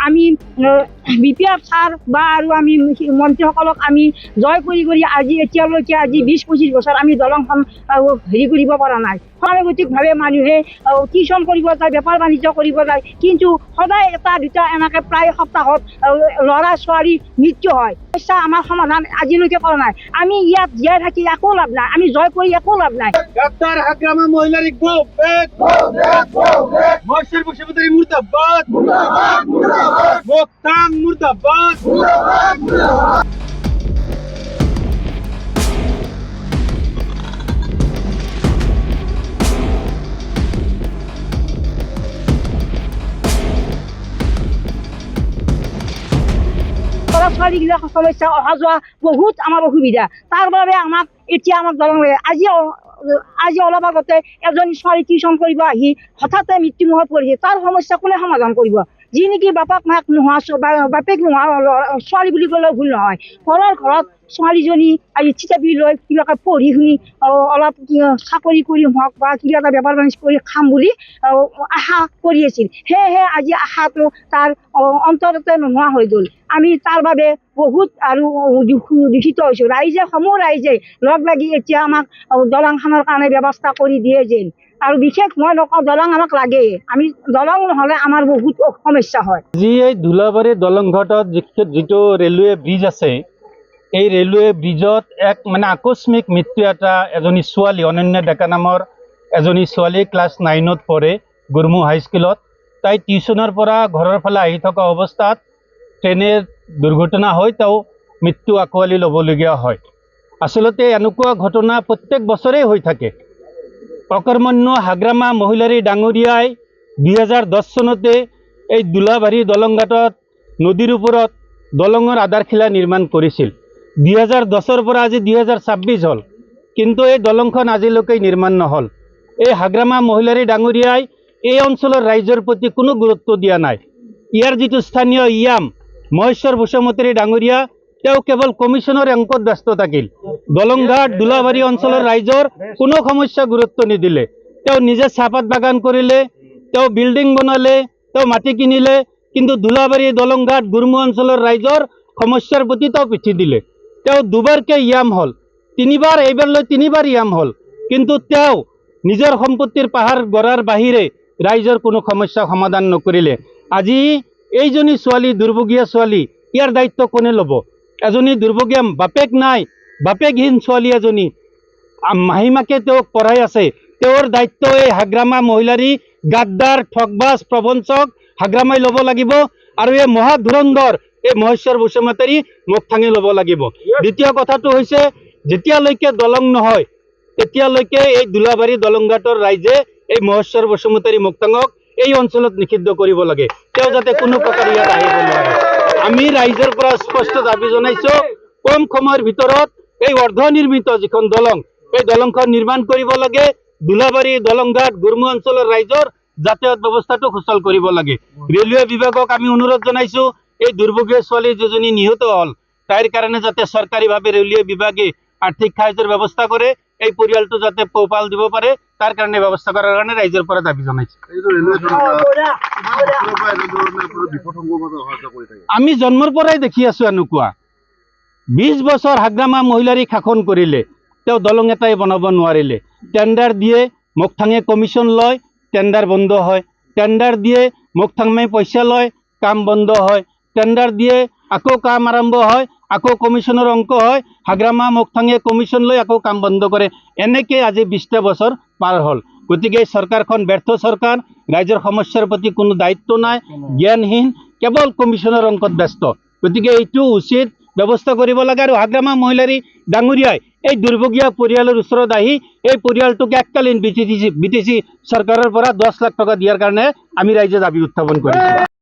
আমি BPR sir বা আৰু আমি মন্ত্ৰীসকলক আমি জয় কৰি আজি এতিয়ালৈকে আজি 20-25 বছৰ আমি দলংখন হেৰি কৰিব পৰা নাই। সমাগতিকভাৱে মানুহে টিউশ্যন কৰিব যায়, বেপাৰ বাণিজ্য কৰিব যায়, কিন্তু সদায় এটা দুটা এনেকৈ প্ৰায় সপ্তাহত ল'ৰা ছোৱালীৰ মৃত্যু হয়। সমস্যা আমাৰ সমাধান আজিলৈকে কৰা নাই। আমি ইয়াত জীয়াই থাকি একো লাভ নাই, আমি জয় কৰি একো লাভ নাই। ডাক্তাৰ হাগ্ৰামা মহিলাৰ মহেশ্বৰ বসুমতাৰি মুৰ্দাবাদ, মোক্তাং মুৰ্দাবাদ। ল'ৰা ছোৱালীগিলাক সমস্যা অহা যোৱা বহুত আমাৰ অসুবিধা। তাৰ বাবে আমাক এতিয়া আমাক দলং লাগে। আজি অলপ আগতে এজনী ছোৱালী টিউশ্যন কৰিব আহি হঠাতে মৃত্যুমুখত পৰিছে। তাৰ সমস্যা কোনে সমাধান কৰিব? যি নেকি বাপাক মাক নোহোৱা বাপেক নোহোৱা ছোৱালী বুলি ক'লেও ভুল নহয়। ঘৰত ছোৱালীজনী আজি থিতাপি লৈ কিবাকে পঢ়ি শুনি অলপ চাকৰি কৰি হওক বা কিবা এটা বেপাৰ বাণিজ্য কৰি খাম বুলি আশা কৰি আছিল। সেয়েহে আজি আশাটো তাৰ অন্তৰতে নোহোৱা হৈ গ'ল। আমি তাৰ বাবে বহুত আৰু দূষিত হৈছোঁ। সমূহ ৰাইজে লগ লাগি এতিয়া আমাক দলংখনৰ কাৰণে ব্যৱস্থা কৰি দিয়ে যেন। আৰু বিশেষ মই নকওঁ, দলং আমাক লাগে। আমি দলং নহ'লে আমাৰ বহুত সমস্যা হয়। যি এই ধুলাবাৰী দলংঘাটত যিটো ৰেলৱে ব্ৰিজ আছে, এই ৰেলৱে ব্ৰিজত এক মানে আকস্মিক মৃত্যু এজনী ছোৱালী, অনন্য ডেকা নামৰ এজনী ছোৱালী ক্লাছ 9ত পঢ়ে গুৰমু হাইস্কুলত। তাই টিউশ্যনৰ পৰা ঘৰৰ ফালে আহি থকা অৱস্থাত ট্ৰেইনেৰ দুৰ্ঘটনা হৈ তেওঁ মৃত্যু আঁকোৱালি ল'বলগীয়া হয়। আচলতে এনেকুৱা ঘটনা প্ৰত্যেক বছৰেই হৈ থাকে। অকৰ্মণ্য হাগ্ৰামা মহিলাৰী ডাঙৰীয়াই 2010 চনতে এই ধুলাবাৰী দলংঘাটত নদীৰ ওপৰত দলঙৰ আধাৰশিলা নিৰ্মাণ কৰিছিল। 2010ৰ পৰা আজি 2026 হ'ল, কিন্তু এই দলংখন আজিলৈকে নিৰ্মাণ নহ'ল। এই হাগ্ৰামা মহিলাৰী ডাঙৰীয়াই এই অঞ্চলৰ ৰাইজৰ প্ৰতি কোনো গুৰুত্ব দিয়া নাই। ইয়াৰ যিটো স্থানীয় ইয়াম মহেশ্বৰ বসুমতাৰী ডাঙৰীয়া, তেওঁ কেৱল কমিশ্যনৰ অংকত ব্যস্ত থাকিল। দলংঘাট ধুলাবাৰী অঞ্চলৰ ৰাইজৰ কোনো সমস্যা গুৰুত্ব নিদিলে। তেওঁ নিজে চাহপাত বাগান কৰিলে, তেওঁ বিল্ডিং বনালে, তেওঁ মাটি কিনিলে, কিন্তু ধুলাবাৰী দলংঘাট গুৰমু অঞ্চলৰ ৰাইজৰ সমস্যাৰ প্ৰতি তেওঁ পিঠি দিলে। তেওঁ দুবাৰকৈ ইয়াম হ'ল, এইবাৰলৈ তিনিবাৰ ইয়াম হ'ল, কিন্তু তেওঁ নিজৰ সম্পত্তিৰ পাহাৰ গঢ়াৰ বাহিৰে ৰাইজৰ কোনো সমস্যা সমাধান নকৰিলে। আজি এইজনী ছোৱালী, দুৰ্ভগীয়া ছোৱালী, ইয়াৰ দায়িত্ব কোনে ল'ব? এজনী দুৰ্ভগীয়া বাপেক নাই, বাপেকহীন ছোৱালী এজনী, মাহীমাকে তেওঁক পঢ়াই আছে। তেওঁৰ দায়িত্ব এই হাগ্ৰামা মহিলাৰী গাদ্দাৰ, ঠগবাজ, প্ৰবঞ্চক হাগ্ৰামাই ল'ব লাগিব, আৰু এই মহাধুৰন্ধৰ এই মহেশ্বৰ বসুমতাৰী মোকথাঙে ল'ব লাগিব। দ্বিতীয় কথাটো হৈছে, যেতিয়ালৈকে দলং নহয় তেতিয়ালৈকে এই ধুলাবাৰী দলংঘাটৰ ৰাইজে এই মহেশ্বৰ বসুমতাৰী মোকথাঙক এই অঞ্চলত নিষিদ্ধ কৰিব লাগে। তেওঁ যাতে কোনো প্ৰকাৰে ইয়াত আহিব নোৱাৰে। আমি ৰাইজৰ পৰা স্পষ্ট দাবী জনাইছোঁ, কম সময়ৰ ভিতৰত এই অৰ্ধনিৰ্মিত যিখন দলং, এই দলংখন নিৰ্মাণ কৰিব লাগে। ধুলাবাৰী দলংঘাট গুৰমু অঞ্চলৰ ৰাইজৰ যাতায়াত ব্যৱস্থাটো সুচল কৰিব লাগে। ৰেলৱে বিভাগক আমি অনুৰোধ জনাইছোঁ, এই দুৰ্ভগীয়া ছোৱালী যিজনী নিহত হ'ল, তাইৰ কাৰণে যাতে চৰকাৰীভাৱে ৰেলৱে বিভাগে আৰ্থিক সাহায্যৰ ব্যৱস্থা কৰে, এই পৰিয়ালটো যাতে পোহপাল দিব পাৰে, তাৰ কাৰণে ব্যৱস্থা কৰাৰ কাৰণে ৰাইজৰ পৰা দাবী জনাইছোঁ। আমি জন্মৰ পৰাই দেখি আছোঁ এনেকুৱা। 20 বছৰ হাগ্ৰামা মহিলাৰী শাসন কৰিলে, তেওঁ দলং এটাই বনাব নোৱাৰিলে। টেণ্ডাৰ দিয়ে, মোকথাঙে কমিশ্যন লয়, টেণ্ডাৰ বন্ধ হয়। টেণ্ডাৰ দিয়ে, মোকথাঙে পইচা লয়, কাম বন্ধ হয়। টেণ্ডাৰ দিয়ে, আকৌ কাম আৰম্ভ হয়, আকৌ কমিশ্যনৰ অংক হয়, হাগ্ৰামা মোকথাঙে কমিশ্যন লৈ আকৌ কাম বন্ধ কৰে। এনেকৈ আজি 20টা বছৰ পাৰ হ'ল। গতিকে চৰকাৰখন ব্যৰ্থ চৰকাৰ, ৰাইজৰ সমস্যাৰ প্ৰতি কোনো দায়িত্ব নাই, জ্ঞানহীন, কেৱল কমিশ্যনৰ অংকত ব্যস্ত। গতিকে এইটো উচিত ব্যৱস্থা কৰিব লাগে। আৰু হাগ্ৰামা মহিলাৰী ডাঙৰীয়াই এই দুৰ্ভগীয়া পৰিয়ালৰ ওচৰত আহি এই পৰিয়ালটোক এককালীন BTC চৰকাৰৰ পৰা 10 লাখ টকা দিয়াৰ কাৰণে আমি ৰাইজে দাবী উত্থাপন কৰিছোঁ।